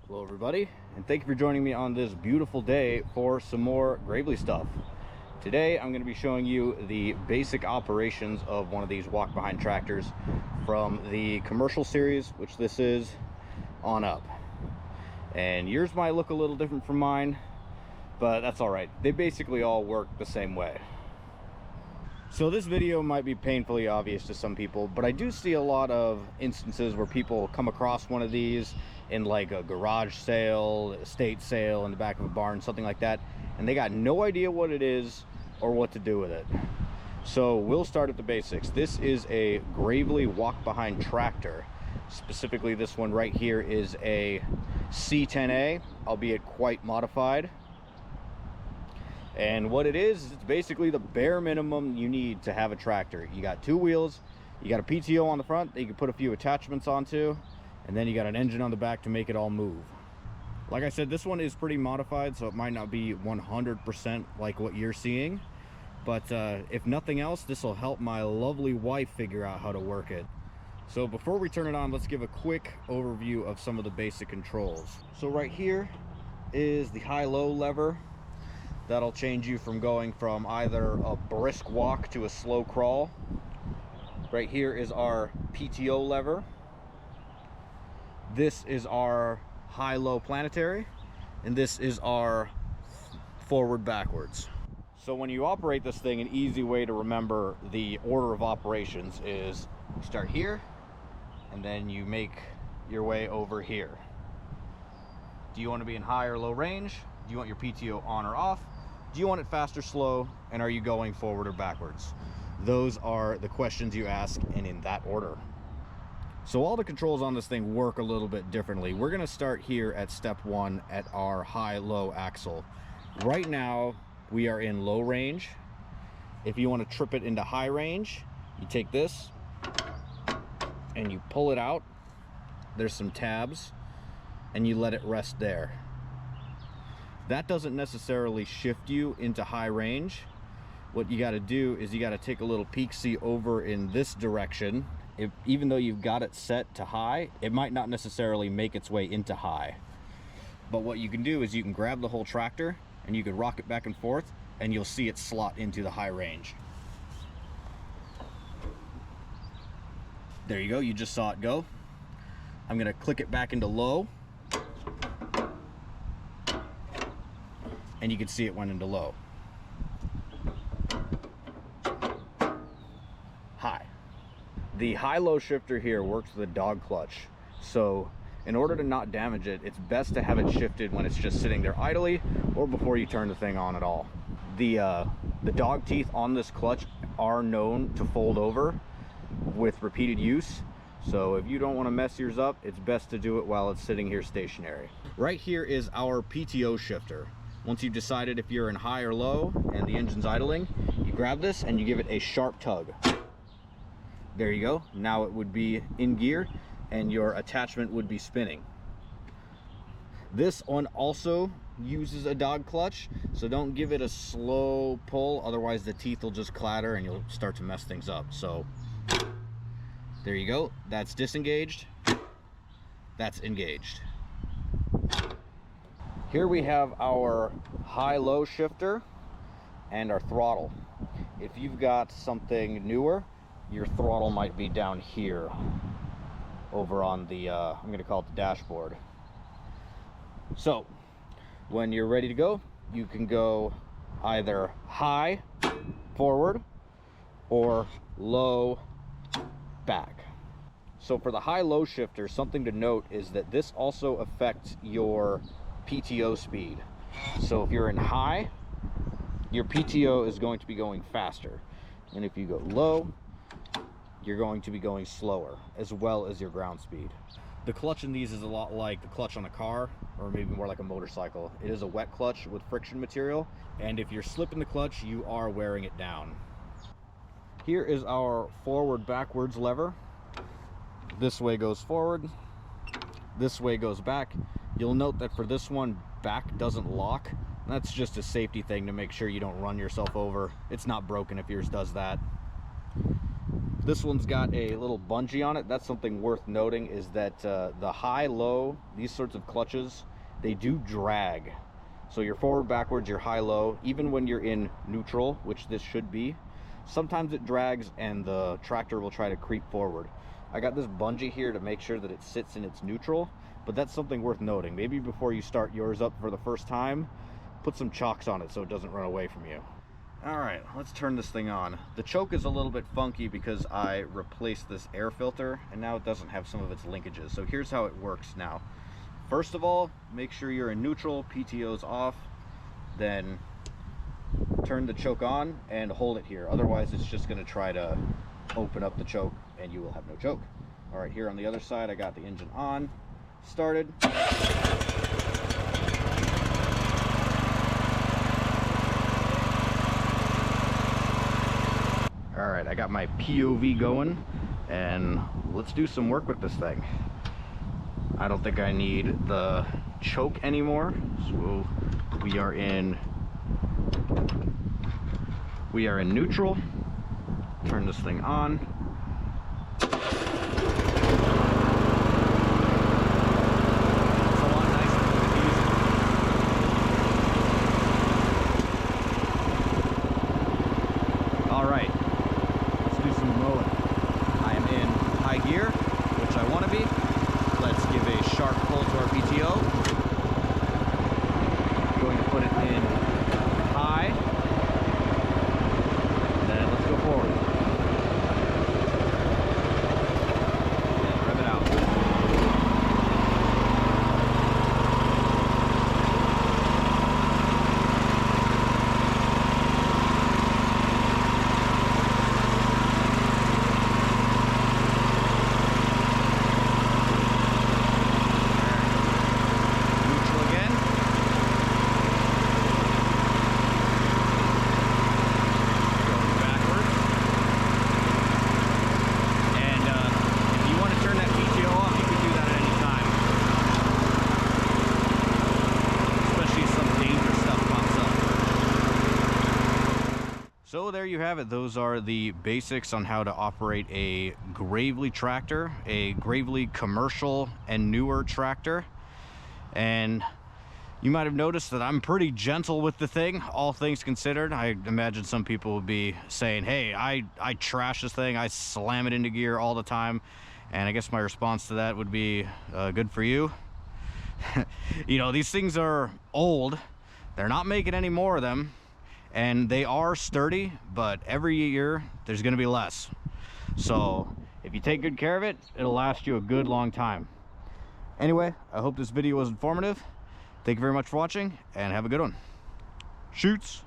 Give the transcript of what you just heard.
Hello everybody, and thank you for joining me on this beautiful day for some more Gravely stuff. Today I'm going to be showing you the basic operations of one of these walk-behind tractors from the commercial series, which this is, on up. And yours might look a little different from mine, but that's alright. They basically all work the same way. So this video might be painfully obvious to some people, but I do see a lot of instances where people come across one of these in like a garage sale, estate sale, in the back of a barn, something like that, and they got no idea what it is or what to do with it. So we'll start at the basics. This is a Gravely walk-behind tractor. Specifically, this one right here is a C10A, albeit quite modified. And what it is, it's basically the bare minimum you need to have a tractor. You got two wheels, you got a PTO on the front that you can put a few attachments onto, and then you got an engine on the back to make it all move. Like I said, this one is pretty modified, so it might not be 100% like what you're seeing, but if nothing else, this will help my lovely wife figure out how to work it. So before we turn it on, let's give a quick overview of some of the basic controls. So right here is the high-low lever. That'll change you from going from either a brisk walk to a slow crawl. Right here is our PTO lever. This is our high-low planetary, and this is our forward backwards. So when you operate this thing, an easy way to remember the order of operations is you start here and then you make your way over here. Do you want to be in high or low range? Do you want your PTO on or off? Do you want it fast or slow? And are you going forward or backwards? Those are the questions you ask, and in that order. So all the controls on this thing work a little bit differently. We're going to start here at step one at our high-low axle. Right now we are in low range. If you want to trip it into high range, you take this and you pull it out. There's some tabs, and you let it rest there. That doesn't necessarily shift you into high range. What you got to do is you got to take a little peek-see over in this direction. Even though you've got it set to high, it might not necessarily make its way into high. But what you can do is you can grab the whole tractor and you can rock it back and forth, and you'll see it slot into the high range. There you go, you just saw it go. I'm gonna click it back into low, and you can see it went into low. High. The high-low shifter here works with a dog clutch. So in order to not damage it, it's best to have it shifted when it's just sitting there idly or before you turn the thing on at all. The dog teeth on this clutch are known to fold over with repeated use. So if you don't want to mess yours up, it's best to do it while it's sitting here stationary. Right here is our PTO shifter. Once you've decided if you're in high or low and the engine's idling, you grab this and you give it a sharp tug. There you go. Now it would be in gear and your attachment would be spinning. This one also uses a dog clutch, so don't give it a slow pull, otherwise the teeth will just clatter and you'll start to mess things up. So there you go. That's disengaged. That's engaged. Here we have our high-low shifter and our throttle. If you've got something newer, your throttle might be down here over on the, I'm going to call it the dashboard. So when you're ready to go, you can go either high, forward, or low, back. So for the high-low shifter, something to note is that this also affects your PTO speed. So if you're in high, your PTO is going to be going faster, and if you go low, you're going to be going slower, as well as your ground speed. The clutch in these is a lot like the clutch on a car, or maybe more like a motorcycle. It is a wet clutch with friction material, and if you're slipping the clutch, you are wearing it down. Here is our forward backwards lever. This way goes forward, this way goes back. You'll note that for this one, back doesn't lock. That's just a safety thing to make sure you don't run yourself over. It's not broken if yours does that. This one's got a little bungee on it. That's something worth noting, is that the high-low, these sorts of clutches, they do drag. So your forward, backwards, your high-low, even when you're in neutral, which this should be, sometimes it drags and the tractor will try to creep forward. I got this bungee here to make sure that it sits in its neutral, but that's something worth noting. Maybe before you start yours up for the first time, put some chocks on it so it doesn't run away from you. All right, let's turn this thing on. The choke is a little bit funky because I replaced this air filter and now it doesn't have some of its linkages. So here's how it works now. First of all, make sure you're in neutral, PTO's off, then turn the choke on and hold it here. Otherwise, it's just gonna try to open up the choke and you will have no choke. All right, here on the other side, I got the engine on, started. All right, I got my POV going and let's do some work with this thing. I don't think I need the choke anymore. So we are in neutral. Turn this thing on. So there you have it. Those are the basics on how to operate a Gravely tractor, a Gravely commercial and newer tractor. And you might have noticed that I'm pretty gentle with the thing, all things considered. I imagine some people would be saying, hey, I trash this thing, I slam it into gear all the time. And I guess my response to that would be, good for you. You know, these things are old. They're not making any more of them. And they are sturdy, but every year there's going to be less. So if you take good care of it, it'll last you a good long time. Anyway, I hope this video was informative. Thank you very much for watching and have a good one. Shoots.